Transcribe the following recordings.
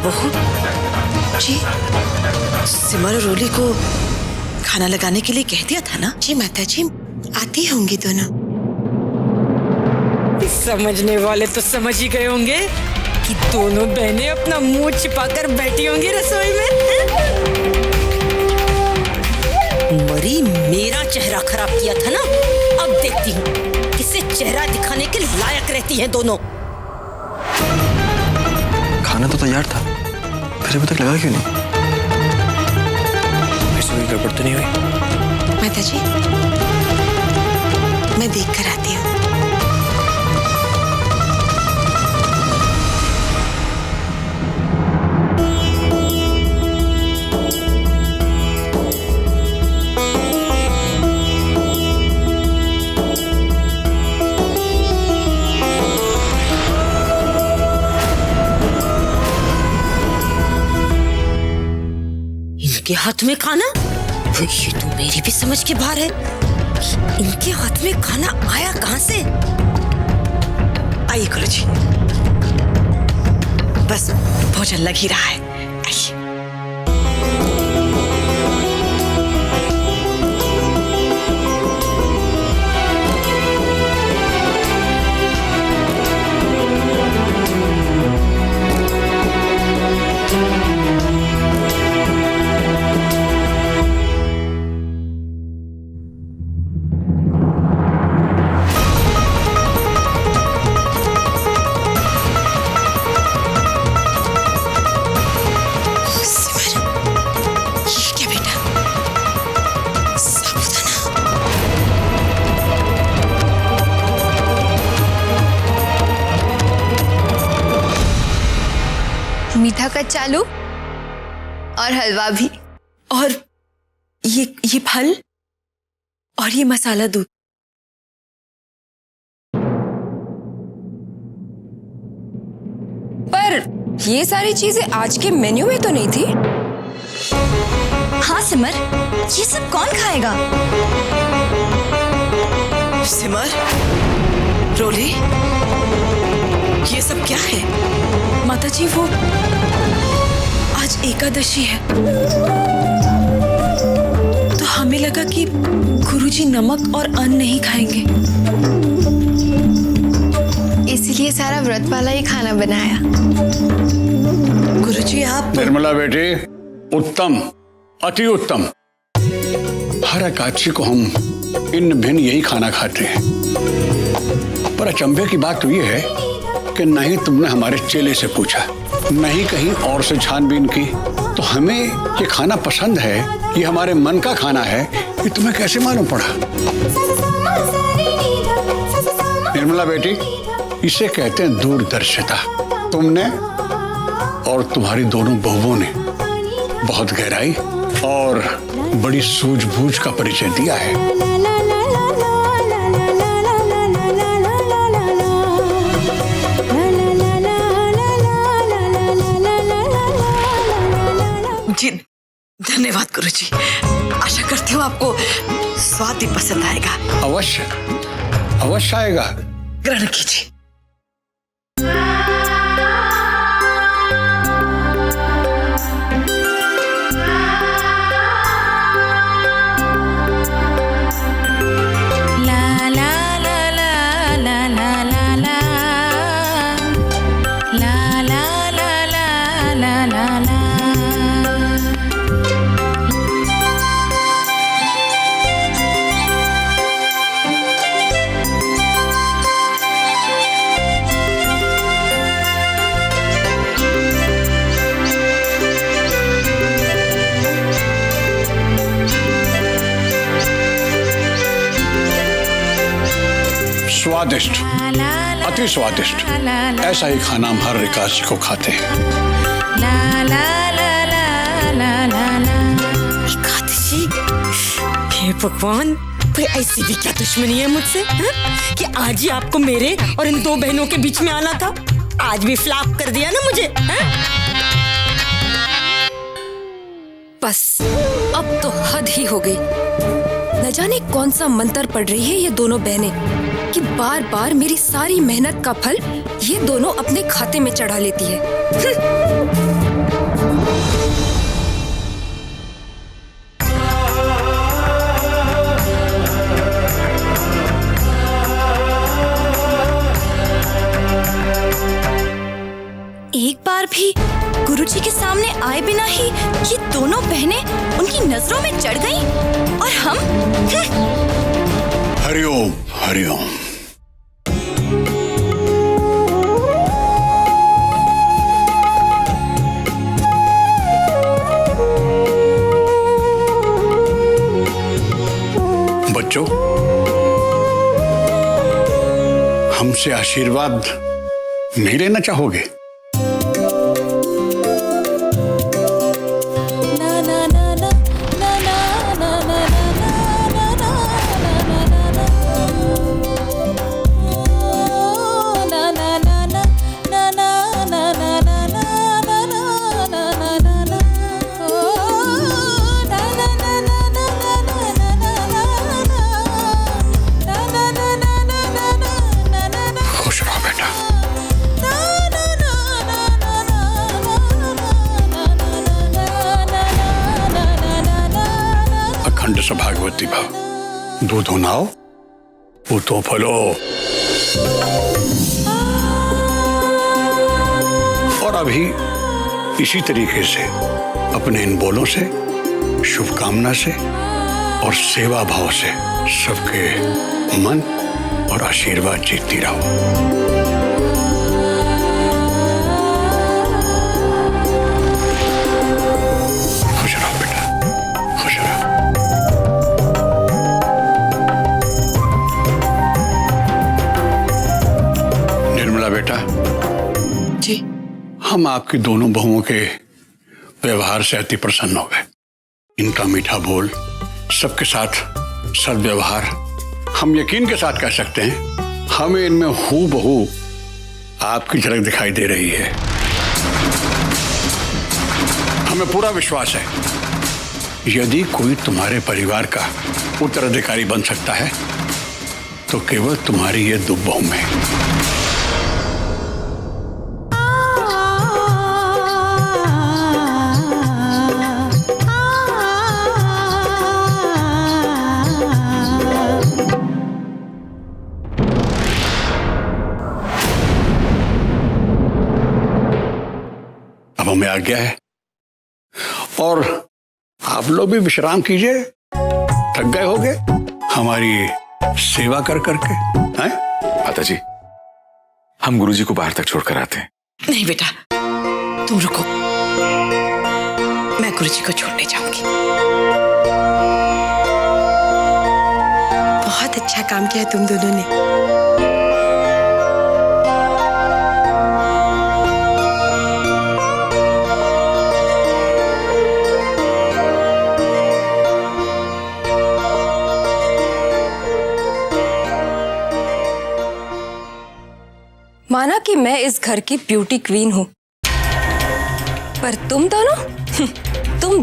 बहू जी, सिमर और रोली को खाना लगाने के लिए कह दिया था ना? जी माता जी, आती होंगी दोनों। समझने वाले तो समझ ही गए होंगे कि दोनों बहनें अपना मुंह छिपाकर बैठी होंगी रसोई में। मरी मेरा चेहरा खराब किया था ना, अब देखती हूँ किसे चेहरा दिखाने के लायक रहती हैं दोनों। खाना तो तैयार था, फिर अभी तक लगा क्यों नहीं? ऐसे कोई गड़बड़ तो नहीं हुई? माता जी, मैं देख कर आती हूँ। इनके हाथ में खाना? ये तो मेरी भी समझ के बाहर है। इनके हाथ में खाना आया कहां से? आइए गुरुजी, बस भोजन लग ही रहा है। आइए। मीठा कच्चा आलू और हलवा भी, और ये फल और ये मसाला दूध। पर ये सारी चीजें आज के मेन्यू में तो नहीं थी। हाँ सिमर, ये सब कौन खाएगा? सिमर, रोली, ये सब क्या है? माता जी, वो आज एकादशी है, तो हमें लगा कि गुरुजी नमक और अन्न नहीं खाएंगे, इसलिए सारा व्रत वाला ही खाना बनाया। गुरुजी आप। निर्मला बेटी, उत्तम, अति उत्तम। हर एकादशी को हम इन भिन्न यही खाना खाते हैं, पर अचंभे की बात तो ये है कि नहीं तुमने हमारे चेले से पूछा, नहीं कहीं और से छानबीन की, तो हमें ये खाना पसंद है, ये हमारे मन का खाना है, ये तुम्हें कैसे मालूम पड़ा? निर्मला बेटी, इसे कहते हैं दूरदर्शिता। तुमने और तुम्हारी दोनों बहुओं ने बहुत गहराई और बड़ी सूझबूझ का परिचय दिया है। जी धन्यवाद गुरुजी, आशा करती हूँ आपको स्वाद भी पसंद आएगा। अवश्य अवश्य आएगा। ग्रहण कीजिए। स्वादिष्ट, अति स्वादिष्ट। ऐसा ही खाना हम हर एकादशी को खाते हैं। एकादशी? हे भगवान, कोई ऐसी भी क्या दुश्मनी है मुझसे, कि आज ही आपको मेरे और इन दो बहनों के बीच में आना था? आज भी फ्लॉप कर दिया ना मुझे, बस अब तो हद ही हो गई। न जाने कौन सा मंत्र पढ़ रही है ये दोनों बहनें कि बार बार मेरी सारी मेहनत का फल ये दोनों अपने खाते में चढ़ा लेती है। भी गुरुजी के सामने आए बिना ही ये दोनों बहनें उनकी नजरों में चढ़ गईं और हम हरिओम हरिओम। बच्चों, हमसे आशीर्वाद नहीं लेना चाहोगे? अखंड सौभाग्यवती भव। दूधो नाओ पूतो फलो। और अभी इसी तरीके से अपने इन बोलों से, शुभकामना से और सेवा भाव से सबके मन और आशीर्वाद जीतती रहो। बेटा जी, हम आपकी दोनों बहुओं के व्यवहार से अति प्रसन्न हो गए। इनका मीठा बोल, सबके साथ सद्व्यवहार, हम यकीन के साथ कह सकते हैं हमें इनमें हूबहू आपकी झलक दिखाई दे रही है। हमें पूरा विश्वास है यदि कोई तुम्हारे परिवार का उत्तराधिकारी बन सकता है तो केवल तुम्हारी ये दो बहू में। अब हमें आज्ञा है और आप लोग भी विश्राम कीजिए। थक गए होगे हमारी सेवा कर करके, हैं? माता जी, हम गुरुजी को बाहर तक छोड़कर आते हैं। नहीं बेटा, तुम रुको, मैं गुरुजी को छोड़ने जाऊंगी। बहुत अच्छा काम किया तुम दोनों ने। माना कि मैं इस घर की ब्यूटी क्वीन हूं, पर तुम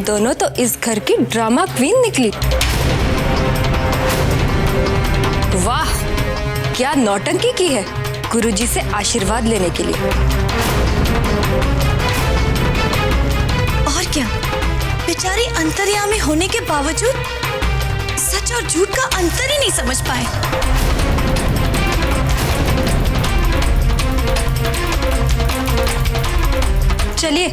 दोनों तो इस घर की ड्रामा क्वीन निकली। वाह, क्या नौटंकी की है गुरुजी से आशीर्वाद लेने के लिए। और क्या, बेचारी अंतर्यामी होने के बावजूद सच और झूठ का अंतर ही नहीं समझ पाए। चलिए।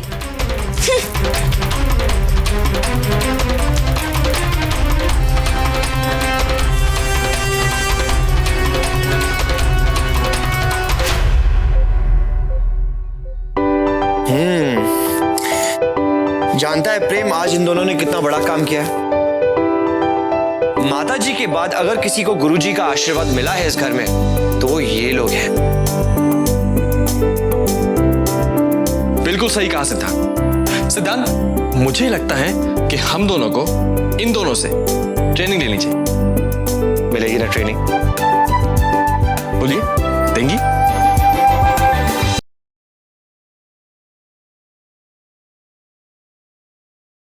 जानता है प्रेम, आज इन दोनों ने कितना बड़ा काम किया है। माता जी के बाद अगर किसी को गुरुजी का आशीर्वाद मिला है इस घर में तो ये लोग हैं। बिल्कुल सही कहा सिद्धांत। मुझे लगता है कि हम दोनों को इन दोनों से ट्रेनिंग लेनी चाहिए। मिलेगी ना ट्रेनिंग? बोलिए, देंगी?